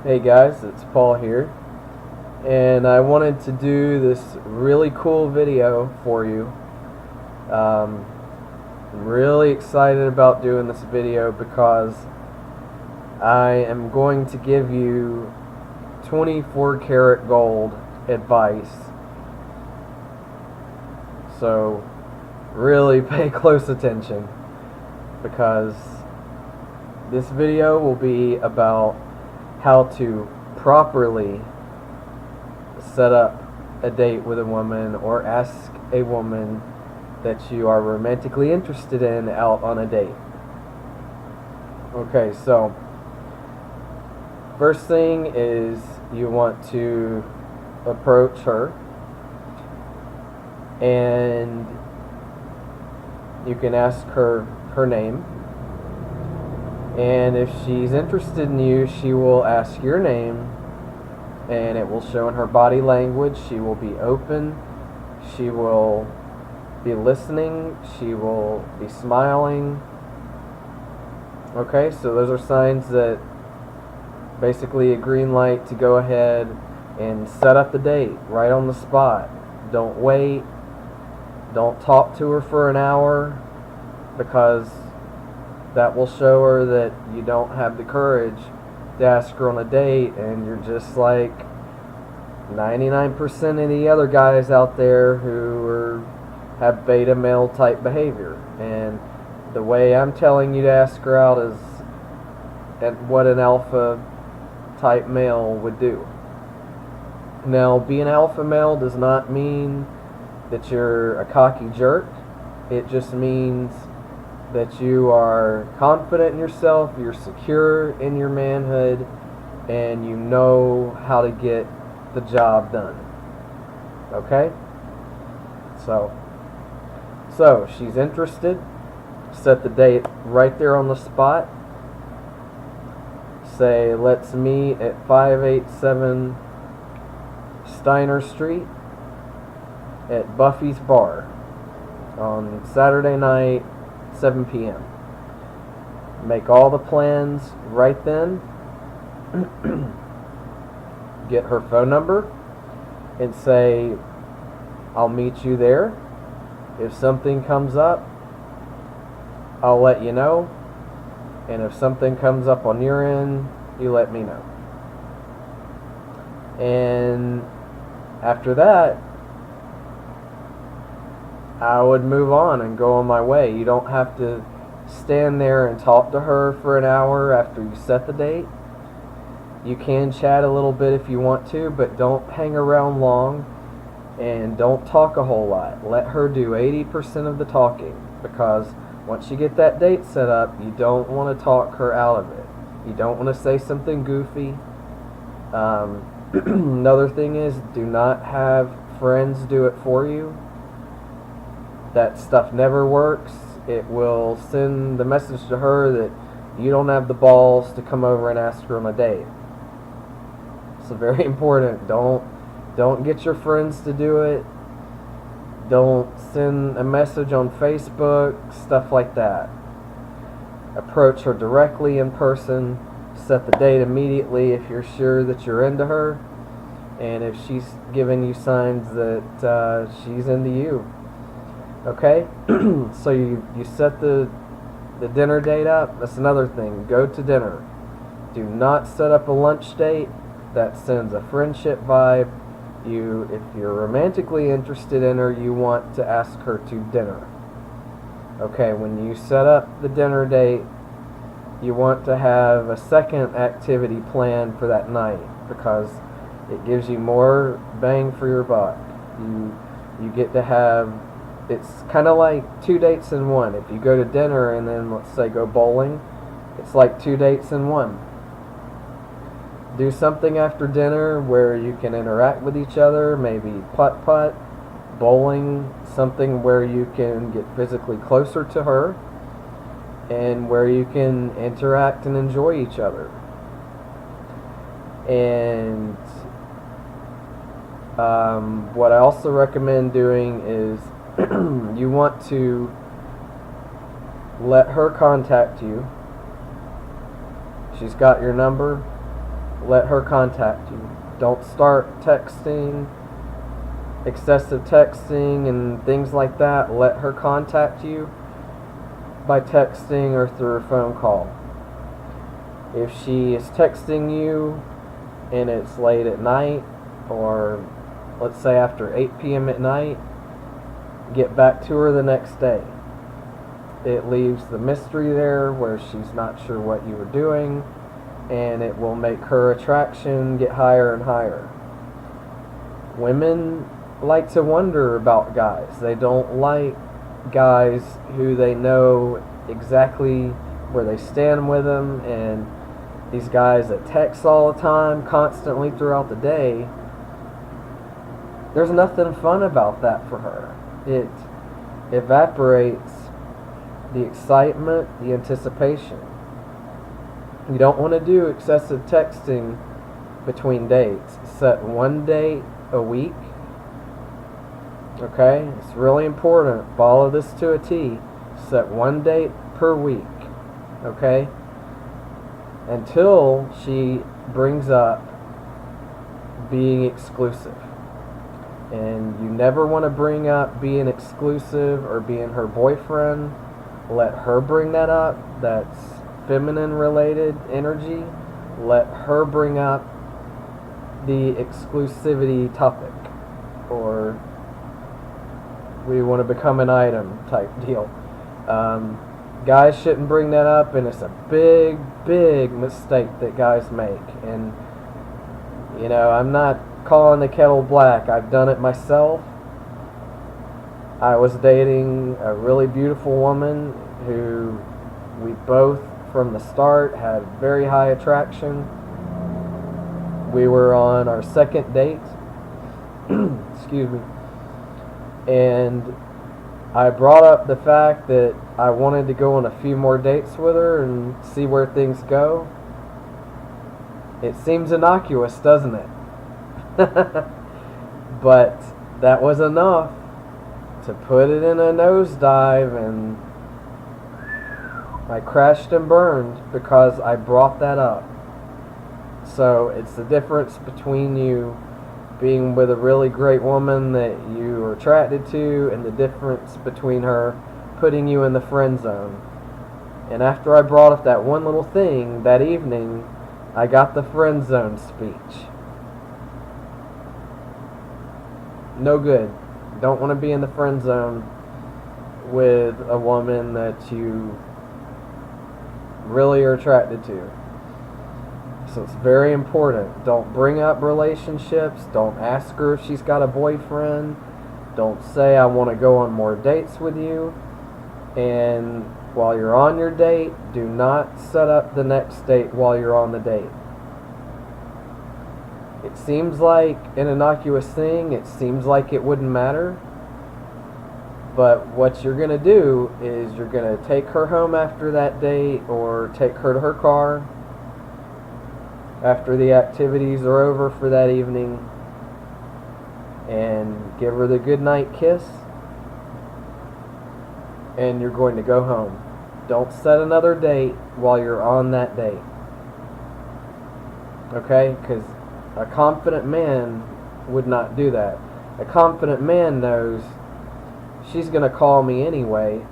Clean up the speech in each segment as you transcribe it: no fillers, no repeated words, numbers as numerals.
Hey guys, it's Paul here, and I wanted to do this really cool video for you. I'm really excited about doing this video because I am going to give you 24 karat gold advice. So really pay close attention because this video will be about how to properly set up a date with a woman or ask a woman that you are romantically interested in out on a date. Okay, so first thing is you want to approach her, and you can ask her her name. And if she's interested in you, she will ask your name, and it will show in her body language. She will be open, she will be listening, she will be smiling. Okay, so those are signs that basically a green light to go ahead and set up the date right on the spot. Don't wait, don't talk to her for an hour, because that will show her that you don't have the courage to ask her on a date, and you're just like 99% of the other guys out there who have beta male type behavior. And the way I'm telling you to ask her out is at what an alpha type male would do. Now, being alpha male does not mean that you're a cocky jerk. It just means that you are confident in yourself, you're secure in your manhood, and you know how to get the job done. Okay? So she's interested. Set the date right there on the spot. Say, let's meet at 587 Steiner Street at Buffy's Bar on Saturday night, 7 p.m. Make all the plans right then. Get her phone number and say, I'll meet you there. If something comes up, I'll let you know. And if something comes up on your end, you let me know. And after that, I would move on and go on my way. You don't have to stand there and talk to her for an hour after you set the date. You can chat a little bit if you want to, but don't hang around long, and don't talk a whole lot. Let her do 80% of the talking, because once you get that date set up, you don't want to talk her out of it. You don't want to say something goofy. Another thing is, do not have friends do it for you. That stuff never works. It will send the message to her that you don't have the balls to come over and ask her on a date. So very important. Don't get your friends to do it. Don't send a message on Facebook, stuff like that. Approach her directly in person. Set the date immediately if you're sure that you're into her, and if she's giving you signs that she's into you. Okay? So you set the dinner date up. That's another thing. Go to dinner. Do not set up a lunch date. That sends a friendship vibe. If you're romantically interested in her, you want to ask her to dinner. Okay, when you set up the dinner date, you want to have a second activity planned for that night, because it gives you more bang for your buck. You get to have, it's kind of like 2 dates in one. If you go to dinner and then, let's say, go bowling, it's like 2 dates in one. Do something after dinner where you can interact with each other, maybe putt-putt, bowling, something where you can get physically closer to her and where you can interact and enjoy each other. And what I also recommend doing is you want to let her contact you. She's got your number. let her contact you. Don't start texting, excessive texting and things like that. Let her contact you by texting or through a phone call. If she is texting you and it's late at night, or let's say after 8 p.m. at night, get back to her the next day. It leaves the mystery there where she's not sure what you were doing, and it will make her attraction get higher and higher. Women like to wonder about guys. They don't like guys who they know exactly where they stand with them, and these guys that text all the time, constantly throughout the day, there's nothing fun about that for her. It evaporates the excitement, the anticipation. You don't want to do excessive texting between dates. Set one date a week. Okay? It's really important. Follow this to a T. Set one date per week. Okay? Until she brings up being exclusive. And you never want to bring up being exclusive or being her boyfriend. Let her bring that up. That's feminine related energy. Let her bring up the exclusivity topic, or we want to become an item type deal. Guys shouldn't bring that up, and it's a big, big mistake that guys make. And you know, I'm not calling the kettle black. I've done it myself. I was dating a really beautiful woman who we both from the start had very high attraction. We were on our second date. Excuse me. And I brought up the fact that I wanted to go on a few more dates with her and see where things go. It seems innocuous, doesn't it? But that was enough to put it in a nosedive, and I crashed and burned because I brought that up. So it's the difference between you being with a really great woman that you are attracted to, and the difference between her putting you in the friend zone. And after I brought up that one little thing that evening, I got the friend zone speech. No good. Don't want to be in the friend zone with a woman that you really are attracted to. So it's very important. Don't bring up relationships. Don't ask her if she's got a boyfriend. Don't say, I want to go on more dates with you. And while you're on your date, do not set up the next date while you're on the date. It seems like an innocuous thing. It seems like it wouldn't matter. But what you're going to do is you're going to take her home after that date, or take her to her car after the activities are over for that evening, and give her the goodnight kiss, and you're going to go home. Don't set another date while you're on that date. Okay? Because a confident man would not do that. A confident man knows she's going to call me anyway,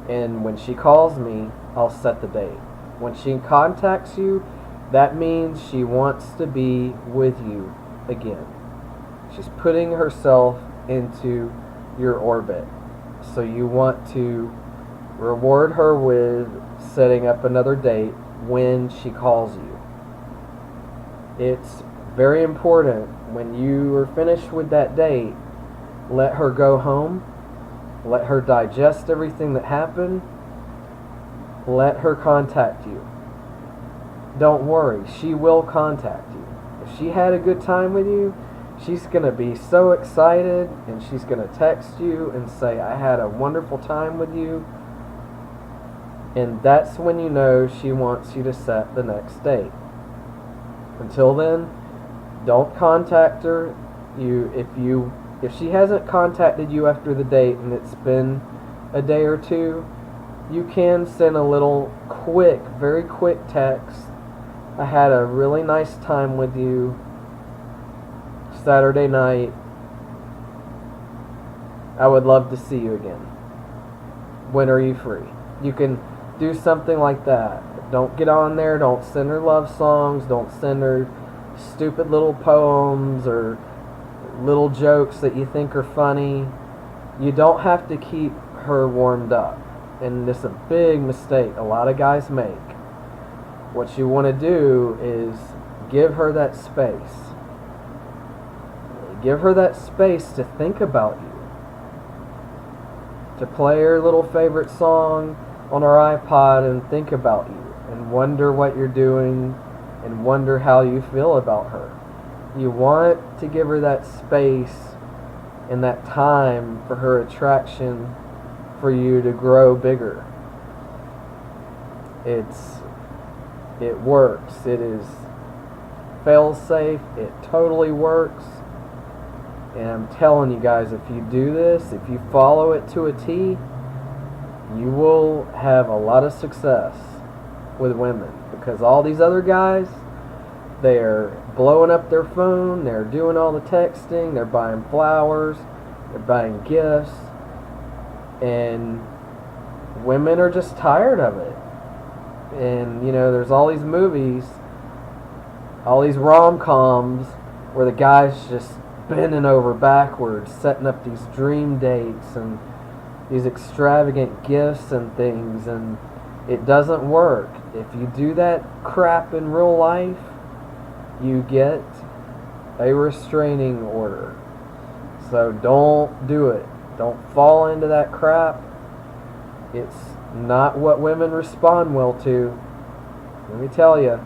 and when she calls me, I'll set the date. When she contacts you, that means she wants to be with you again. She's putting herself into your orbit. So you want to reward her with setting up another date when she calls you. It's very important when you are finished with that date, let her go home. Let her digest everything that happened. Let her contact you. Don't worry, she will contact you. If she had a good time with you, she's going to be so excited, and she's going to text you and say, I had a wonderful time with you. And that's when you know she wants you to set the next date. Until then, don't contact her. If she hasn't contacted you after the date and it's been a day or two, you can send a little quick, very quick text I had a really nice time with you Saturday night. I would love to see you again. When are you free? You can do something like that. Don't get on there. Don't send her love songs. Don't send her stupid little poems or little jokes that you think are funny. You don't have to keep her warmed up. And this is a big mistake a lot of guys make. What you want to do is give her that space. Give her that space to think about you. To play her little favorite song on her iPod and think about you. And wonder what you're doing. And wonder how you feel about her. You want to give her that space and that time for her attraction for you to grow bigger. It works. It is fail-safe. It totally works. And I'm telling you guys, if you do this, if you follow it to a T, you will have a lot of success with women. Because all these other guys, they're blowing up their phone, they're doing all the texting, they're buying flowers, they're buying gifts, and women are just tired of it. And, you know, there's all these movies, all these rom-coms where the guy's just bending over backwards, setting up these dream dates and these extravagant gifts and things, and it doesn't work. If you do that crap in real life, you get a restraining order. So don't do it. Don't fall into that crap. It's not what women respond well to. Let me tell you.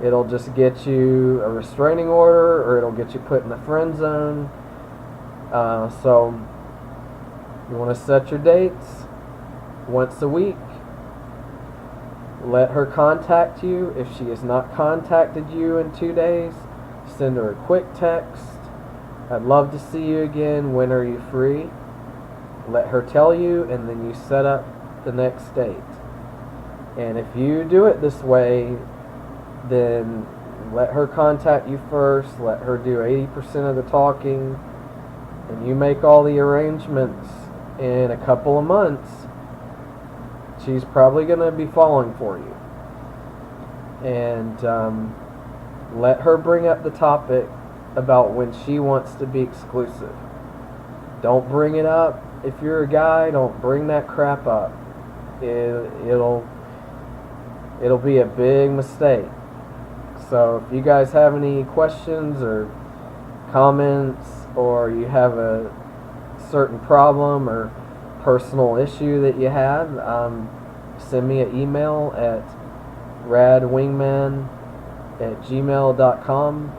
It'll just get you a restraining order, or it'll get you put in the friend zone. So you want to set your dates once a week. Let her contact you. If she has not contacted you in 2 days, send her a quick text. I'd love to see you again. When are you free? Let her tell you, and then you set up the next date. And if you do it this way, then let her contact you first. Let her do 80% of the talking, and you make all the arrangements. In a couple of months, she's probably going to be falling for you. And let her bring up the topic about when she wants to be exclusive. Don't bring it up. If you're a guy, don't bring that crap up. It'll be a big mistake. So if you guys have any questions or comments, or you have a certain problem or personal issue that you have, send me an email at radwingman@gmail.com,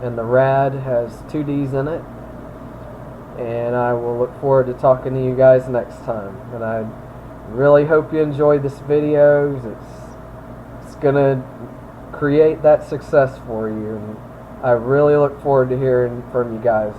and the rad has 2 D's in it. And I will look forward to talking to you guys next time. And I really hope you enjoyed this video. It's gonna create that success for you, and I really look forward to hearing from you guys.